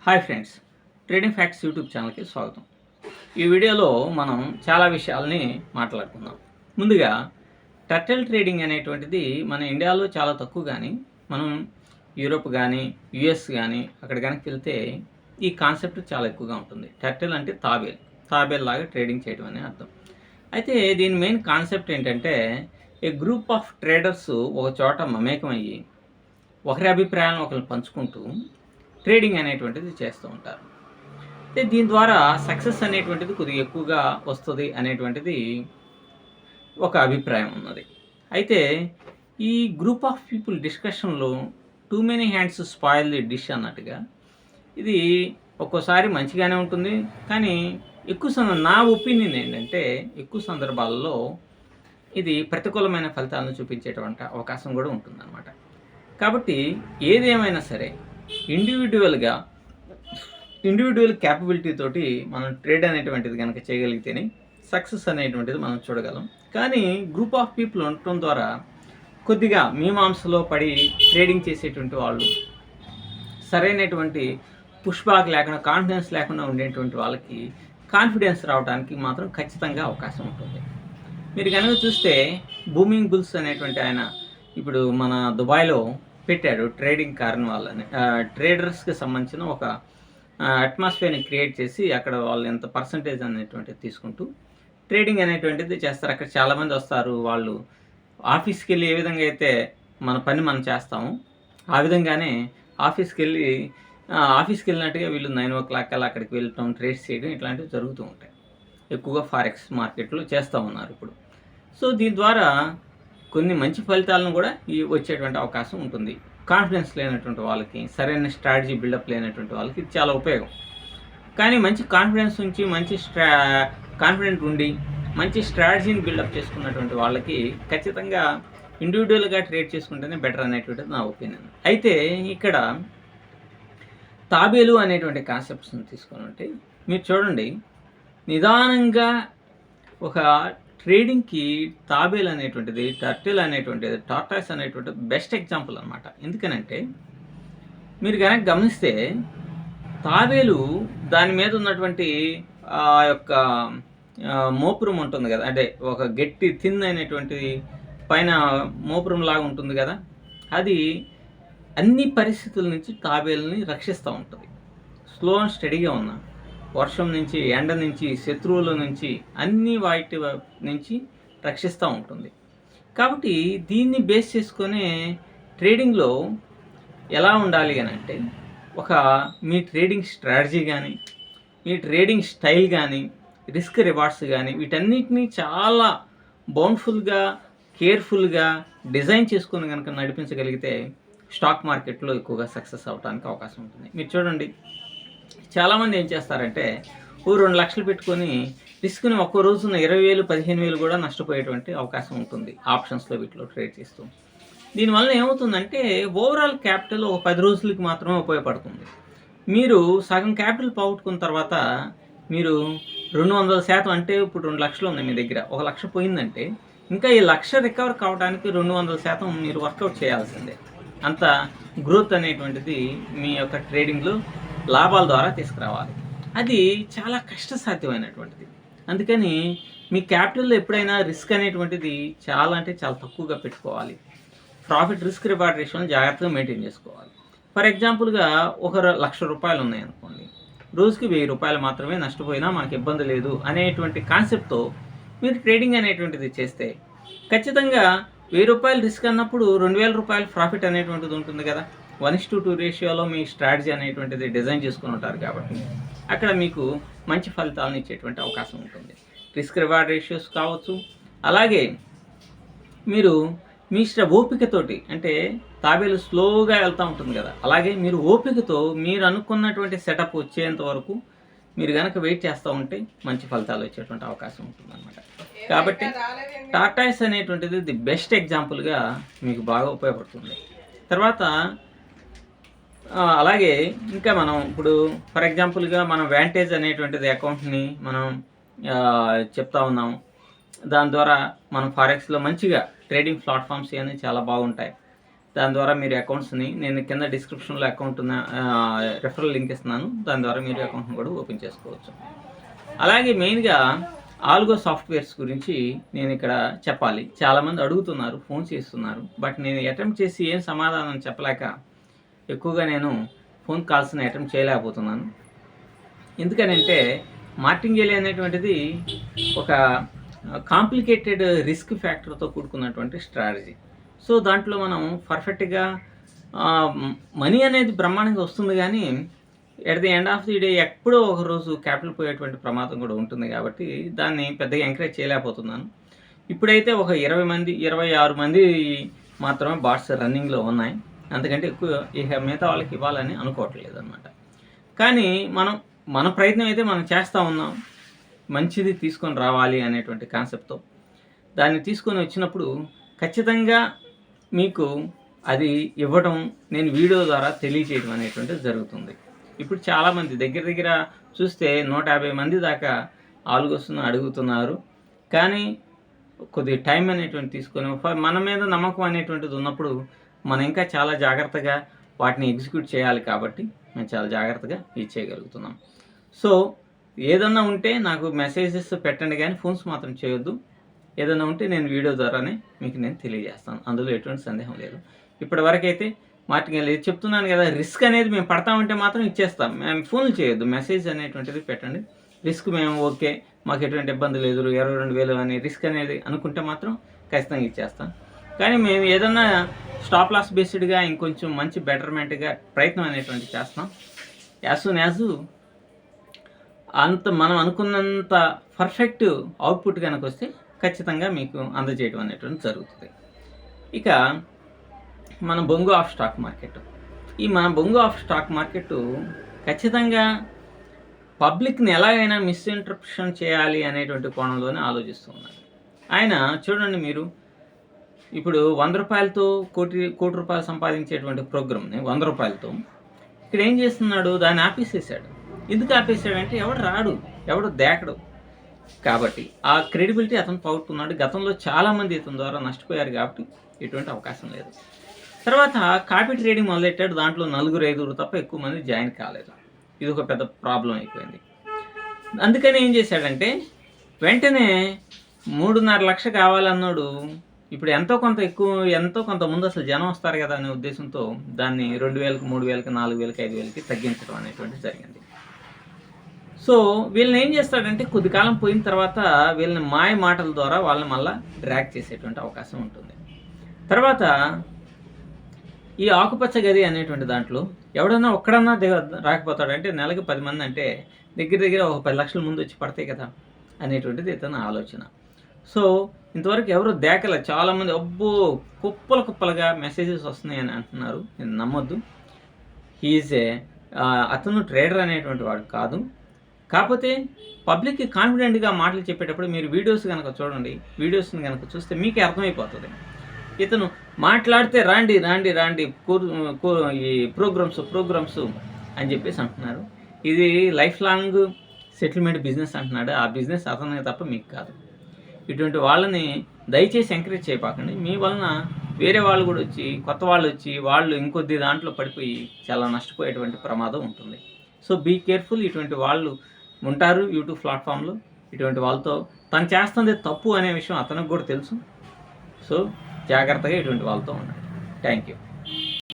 Hi friends, trading facts YouTube ఛానల్కి స్వాగతం. ఈ వీడియోలో మనం చాలా విషయాల్ని మాట్లాడుకుందాం. ముందుగా టర్టిల్ ట్రేడింగ్ అనేటువంటిది మన ఇండియాలో చాలా తక్కువ, కానీ మనం యూరోప్ కానీ యుఎస్ కానీ అక్కడ కనుక వెళ్తే ఈ కాన్సెప్ట్ చాలా ఎక్కువగా ఉంటుంది. టర్టిల్ అంటే తాబేల్ లాగా ట్రేడింగ్ చేయడం అనే అర్థం. అయితే దీని మెయిన్ కాన్సెప్ట్ ఏంటంటే, ఏ గ్రూప్ ఆఫ్ ట్రేడర్స్ ఒక చోట మమేకమయ్యి ఒకరి అభిప్రాయాలను ఒకరు పంచుకుంటూ ట్రేడింగ్ అనేటువంటిది చేస్తూ ఉంటారు. అయితే దీని ద్వారా సక్సెస్ అనేటువంటిది కొద్దిగా ఎక్కువగా వస్తుంది అనేటువంటిది ఒక అభిప్రాయం ఉన్నది. అయితే ఈ గ్రూప్ ఆఫ్ పీపుల్ డిస్కషన్లో too many hands spoil the dish అన్నట్టుగా ఇది ఒక్కోసారి మంచిగానే ఉంటుంది, కానీ నా ఒపీనియన్ ఏంటంటే ఎక్కువ సందర్భాల్లో ఇది ప్రతికూలమైన ఫలితాలను చూపించేటువంటి అవకాశం కూడా ఉంటుందన్నమాట. కాబట్టి ఏదేమైనా సరే ఇండివిజువల్ క్యాపబిలిటీ తోటి మనం ట్రేడ్ అనేటువంటిది కనుక చేయగలిగితేనే సక్సెస్ అనేటువంటిది మనం చూడగలం. కానీ గ్రూప్ ఆఫ్ పీపుల్ ఉండటం ద్వారా కొద్దిగా మీమాంసలో పడి ట్రేడింగ్ చేసేటువంటి వాళ్ళు సరైనటువంటి పుష్బ్యాక్ లేకుండా, కాన్ఫిడెన్స్ లేకుండా ఉండేటువంటి వాళ్ళకి కాన్ఫిడెన్స్ రావడానికి మాత్రం ఖచ్చితంగా అవకాశం ఉంటుంది. మీరు కనుక చూస్తే బూమింగ్ బుల్స్ అనేటువంటి ఆయన ఇప్పుడు మన దుబాయ్లో పెట్టాడు ట్రేడింగ్ కార్నివాల్ అని. ట్రేడర్స్కి సంబంధించిన ఒక అట్మాస్ఫియర్ని క్రియేట్ చేసి అక్కడ వాళ్ళు ఎంత పర్సంటేజ్ అనేటువంటిది తీసుకుంటూ ట్రేడింగ్ అనేటువంటిది చేస్తారు. అక్కడ చాలామంది వస్తారు. వాళ్ళు ఆఫీస్కి వెళ్ళి ఏ విధంగా అయితే మన పని మనం చేస్తాము, ఆ విధంగానే ఆఫీస్కి వెళ్ళినట్టుగా వీళ్ళు 9 o'clock అలా అక్కడికి వెళ్ళటం, ట్రేడ్స్ చేయడం ఇట్లాంటివి జరుగుతూ ఉంటాయి. ఎక్కువగా ఫారెక్స్ మార్కెట్లో చేస్తూ ఉన్నారు ఇప్పుడు. సో దీని ద్వారా కొన్ని మంచి ఫలితాలను కూడా వచ్చేటువంటి అవకాశం ఉంటుంది. కాన్ఫిడెన్స్ లేనటువంటి వాళ్ళకి, సరైన స్ట్రాటజీ బిల్డప్ లేనటువంటి వాళ్ళకి ఇది చాలా ఉపయోగం. కానీ మంచి కాన్ఫిడెన్స్ నుంచి కాన్ఫిడెంట్ ఉండి మంచి స్ట్రాటజీని బిల్డప్ చేసుకున్నటువంటి వాళ్ళకి ఖచ్చితంగా ఇండివిజువల్గా ట్రేడ్ చేసుకుంటేనే బెటర్ అనేటువంటిది నా ఒపీనియన్. అయితే ఇక్కడ తాబేలు అనేటువంటి కాన్సెప్ట్స్ని తీసుకొని ఉంటే మీరు చూడండి, నిదానంగా ఒక ట్రేడింగ్కి తాబేల్ అనేటువంటిది, టర్టిల్ అనేటువంటిది, టార్టాయిస్ అనేటువంటిది బెస్ట్ ఎగ్జాంపుల్ అనమాట. ఎందుకనంటే మీరు కనుక గమనిస్తే తాబేలు దాని మీద ఉన్నటువంటి ఆ యొక్క మోపురం ఉంటుంది కదా, అంటే ఒక గట్టి థిన్ అయినటువంటి పైన మోపురం లాగా ఉంటుంది కదా, అది అన్ని పరిస్థితుల నుంచి తాబేలుని రక్షిస్తూ ఉంటుంది. స్లో అండ్ స్టడీగా ఉన్నా, వర్షం నుంచి, ఎండ నుంచి, శత్రువుల నుంచి, అన్ని వాటి నుంచి రక్షిస్తూ ఉంటుంది. కాబట్టి దీన్ని బేస్ చేసుకొని ట్రేడింగ్లో ఎలా ఉండాలి అని అంటే, మీ ట్రేడింగ్ స్ట్రాటజీ కానీ, మీ ట్రేడింగ్ స్టైల్ కానీ, రిస్క్ రివార్డ్స్ కానీ, వీటన్నిటినీ చాలా బౌండ్ఫుల్గా, కేర్ఫుల్గా డిజైన్ చేసుకొని కనుక నడిపించగలిగితే స్టాక్ మార్కెట్లో ఎక్కువగా సక్సెస్ అవడానికి అవకాశం ఉంటుంది. మీరు చూడండి, చాలామంది ఏం చేస్తారంటే 2 లక్షలు పెట్టుకొని రిస్క్ని ఒక్కో రోజున 20,000, 15,000 కూడా నష్టపోయేటువంటి అవకాశం ఉంటుంది ఆప్షన్స్లో, వీటిలో ట్రేడ్ చేస్తూ. దీనివల్ల ఏమవుతుందంటే ఓవరాల్ క్యాపిటల్ ఒక 10 రోజులకి మాత్రమే ఉపయోగపడుతుంది. మీరు సగం క్యాపిటల్ పోగొట్టుకున్న తర్వాత మీరు 200% అంటే ఇప్పుడు 2 లక్షలు ఉన్నాయి మీ దగ్గర, 1 లక్ష పోయిందంటే ఇంకా ఈ 1,00,000 రికవర్ కావడానికి 200% మీరు వర్కౌట్ చేయాల్సిందే. అంత గ్రోత్ అనేటువంటిది మీ యొక్క ట్రేడింగ్లో లాభాల ద్వారా తీసుకురావాలి. అది చాలా కష్టసాధ్యమైనటువంటిది. అందుకని మీ క్యాపిటల్లో ఎప్పుడైనా రిస్క్ అనేటువంటిది చాలా అంటే చాలా తక్కువగా పెట్టుకోవాలి. ప్రాఫిట్ రిస్క్ రివార్డ్ రేషియోని జాగ్రత్తగా మెయింటైన్ చేసుకోవాలి. ఫర్ ఎగ్జాంపుల్గా ఒక 1,00,000 రూపాయలు ఉన్నాయనుకోండి, రోజుకి 1,000 రూపాయలు మాత్రమే నష్టపోయినా మనకి ఇబ్బంది లేదు అనేటువంటి కాన్సెప్ట్తో మీరు ట్రేడింగ్ అనేటువంటిది చేస్తే ఖచ్చితంగా 1,000 రూపాయలు రిస్క్ అన్నప్పుడు 2,000 రూపాయలు ప్రాఫిట్ అనేటువంటిది ఉంటుంది కదా. 1:2 రేషియోలో మీ స్ట్రాటజీ అనేటువంటిది డిజైన్ చేసుకుని ఉంటారు కాబట్టి అక్కడ మీకు మంచి ఫలితాలను ఇచ్చేటువంటి అవకాశం ఉంటుంది. రిస్క్ రివార్డ్ రేషియోస్ కావచ్చు, అలాగే మీరు మీ ఓపికతోటి, అంటే తాబేలు స్లోగా వెళ్తూ ఉంటుంది కదా, అలాగే మీరు ఓపికతో మీరు అనుకున్నటువంటి సెటప్ వచ్చేంత వరకు మీరు కనుక వెయిట్ చేస్తూ ఉంటే మంచి ఫలితాలు వచ్చేటువంటి అవకాశం ఉంటుంది అన్నమాట. కాబట్టి టార్టాయిస్ అనేటువంటిది ది బెస్ట్ ఎగ్జాంపుల్గా మీకు బాగా ఉపయోగపడుతుంది. తర్వాత అలాగే ఇంకా మనం ఇప్పుడు ఫర్ ఎగ్జాంపుల్గా మనం వ్యాంటేజ్ అనేటువంటిది అకౌంట్ని మనం చెప్తా ఉన్నాం. దాని ద్వారా మనం ఫారెక్స్లో మంచిగా ట్రేడింగ్ ప్లాట్ఫామ్స్ అనేవి చాలా బాగుంటాయి. దాని ద్వారా మీరు అకౌంట్స్ని నేను కింద డిస్క్రిప్షన్లో అకౌంట్ రెఫరల్ లింక్ ఇస్తున్నాను. దాని ద్వారా మీరు అకౌంట్ని కూడా ఓపెన్ చేసుకోవచ్చు. అలాగే మెయిన్గా ఆల్గో సాఫ్ట్వేర్స్ గురించి నేను ఇక్కడ చెప్పాలి. చాలామంది అడుగుతున్నారు, ఫోన్ చేస్తున్నారు. బట్ నేను అటెంప్ట్ చేసి ఏం సమాధానం చెప్పలేక ఎక్కువగా నేను ఫోన్ కాల్స్ని అటెంప్ట్ చేయలేకపోతున్నాను. ఎందుకనంటే మార్టింగేలి అనేటువంటిది ఒక కాంప్లికేటెడ్ రిస్క్ ఫ్యాక్టర్తో కూడుకున్నటువంటి స్ట్రాటజీ. సో దాంట్లో మనం పర్ఫెక్ట్గా మనీ అనేది బ్రహ్మాండంగా వస్తుంది, కానీ at the end of the day ఎప్పుడో ఒక రోజు క్యాపిటల్ పోయేటువంటి ప్రమాదం కూడా ఉంటుంది. కాబట్టి దాన్ని పెద్దగా ఎంకరేజ్ చేయలేకపోతున్నాను. ఇప్పుడైతే ఒక 26 మంది మాత్రమే బాట్స్ రన్నింగ్లో ఉన్నాయి. అంతకంటే ఎక్కువ ఇక మిగతా వాళ్ళకి ఇవ్వాలని అనుకోవట్లేదు అనమాట. కానీ మన ప్రయత్నం అయితే మనం చేస్తూ ఉన్నాం. మంచిది తీసుకొని రావాలి అనేటువంటి కాన్సెప్ట్తో దాన్ని తీసుకొని వచ్చినప్పుడు ఖచ్చితంగా మీకు అది ఇవ్వడం, నేను వీడియో ద్వారా తెలియజేయడం అనేటువంటిది జరుగుతుంది. ఇప్పుడు చాలామంది దగ్గర చూస్తే 150 మంది దాకా ఆల్గోస్ను అడుగుతున్నారు. కానీ కొద్దిగా టైం అనేటువంటి తీసుకొని మన మీద నమ్మకం అనేటువంటిది ఉన్నప్పుడు మనం ఇంకా చాలా జాగ్రత్తగా వాటిని ఎగ్జిక్యూట్ చేయాలి. కాబట్టి మేము చాలా జాగ్రత్తగా ఇచ్చేయగలుగుతున్నాం. సో ఏదన్నా ఉంటే నాకు మెసేజెస్ పెట్టండి, కానీ ఫోన్స్ మాత్రం చేయొద్దు. ఏదైనా ఉంటే నేను వీడియో ద్వారానే మీకు నేను తెలియజేస్తాను. అందులో ఎటువంటి సందేహం లేదు. ఇప్పటివరకైతే మార్టింగేలి చెప్తున్నాను కదా, రిస్క్ అనేది మేము పడతామంటే మాత్రం ఇచ్చేస్తాం. మేము ఫోన్లు చేయొద్దు, మెసేజ్ అనేటువంటిది పెట్టండి. రిస్క్ మేము ఓకే, మాకు ఎటువంటి ఇబ్బంది లేదు, 22,000 అని రిస్క్ అనేది అనుకుంటే మాత్రం ఖచ్చితంగా ఇచ్చేస్తాం. కానీ మేము ఏదన్నా స్టాప్ లాస్ బేస్డ్గా ఇంకొంచెం మంచి బెటర్మెంట్గా ప్రయత్నం అనేటువంటి చేస్తాం. యాజ్ సూన్ యాజ్ అంత మనం అనుకున్నంత పర్ఫెక్ట్ అవుట్పుట్ కనుక వస్తే ఖచ్చితంగా మీకు అందజేయడం అనేటువంటి జరుగుతుంది. ఇక మన బొంగు ఆఫ్ స్టాక్ మార్కెట్, మన బొంగు ఆఫ్ స్టాక్ మార్కెట్ ఖచ్చితంగా పబ్లిక్ని ఎలాగైనా మిస్ఇంటర్ప్రిషన్ చేయాలి అనేటువంటి కోణంలోనే ఆలోచిస్తున్నారు. ఆయన చూడండి, మీరు ఇప్పుడు 100 రూపాయలతో కోటి రూపాయలు సంపాదించేటువంటి ప్రోగ్రామ్ని 100 రూపాయలతో ఇక్కడ ఏం చేస్తున్నాడు, దాన్ని ఆపేసేసాడు. ఎందుకు ఆపేసాడంటే ఎవడు రాడు, ఎవడు దేకడు. కాబట్టి ఆ క్రెడిబిలిటీ అతను పోగొట్టుకున్నాడు. గతంలో చాలామంది ఇతని ద్వారా నష్టపోయారు. కాబట్టి ఎటువంటి అవకాశం లేదు. తర్వాత కాపీ ట్రేడింగ్ మొదలెట్టాడు. దాంట్లో 4-5 తప్ప ఎక్కువ మంది జాయిన్ కాలేదు. ఇది ఒక పెద్ద ప్రాబ్లం అయిపోయింది. అందుకని ఏం చేశాడంటే వెంటనే 3.5 లక్షలు కావాలన్నాడు. ఇప్పుడు ఎంతో కొంత ముందు అసలు జనం వస్తారు కదా అనే ఉద్దేశంతో దాన్ని 2,000, 3,000, 4,000, 5,000కి తగ్గించడం అనేటువంటి జరిగింది. సో వీళ్ళని ఏం చేస్తాడంటే కొద్ది కాలం పోయిన తర్వాత వీళ్ళని మాయ మాటల ద్వారా వాళ్ళని మళ్ళీ డ్రాగ్ చేసేటువంటి అవకాశం ఉంటుంది. తర్వాత ఈ ఆకుపచ్చ గది అనేటువంటి దాంట్లో ఎవడన్నా ఒక్కడన్నా రాకపోతాడంటే నెలకి 10 మంది అంటే దగ్గర ఒక 10 లక్షల ముందు వచ్చి పడతాయి కదా అనేటువంటిది ఇతని ఆలోచన. సో ఇంతవరకు ఎవరు దేకల, చాలామంది అబ్బో కుప్పలుగా మెసేజెస్ వస్తున్నాయని అంటున్నారు. నేను నమ్మొద్దు. అతను ట్రేడర్ అనేటువంటి వాడు కాదు. కాకపోతే పబ్లిక్కి కాన్ఫిడెంట్గా మాటలు చెప్పేటప్పుడు మీరు వీడియోస్ కనుక చూడండి, వీడియోస్ని కనుక చూస్తే మీకే అర్థమైపోతుంది. ఇతను మాట్లాడితే రాండి ఈ ప్రోగ్రామ్స్ అని చెప్పేసి అంటున్నారు. ఇది లైఫ్ లాంగ్ సెటిల్మెంట్ బిజినెస్ అంటున్నాడు. ఆ బిజినెస్ అతనే తప్ప మీకు కాదు. ఇటువంటి వాళ్ళని దయచేసి ఎంకరేజ్ చేయపాకండి. మీ వలన వేరే వాళ్ళు కూడా వచ్చి, కొత్త వాళ్ళు వచ్చి, వాళ్ళు ఇంకొద్ది దాంట్లో పడిపోయి చాలా నష్టపోయేటువంటి ప్రమాదం ఉంటుంది. So be careful. ఇటువంటి వాళ్ళు ఉంటారు యూట్యూబ్ ప్లాట్ఫామ్లో. ఇటువంటి వాళ్ళతో తను చేస్తుంది తప్పు అనే విషయం అతనికి కూడా తెలుసు. సో జాగ్రత్తగా ఇటువంటి వాళ్ళతో ఉండండి. Thank you.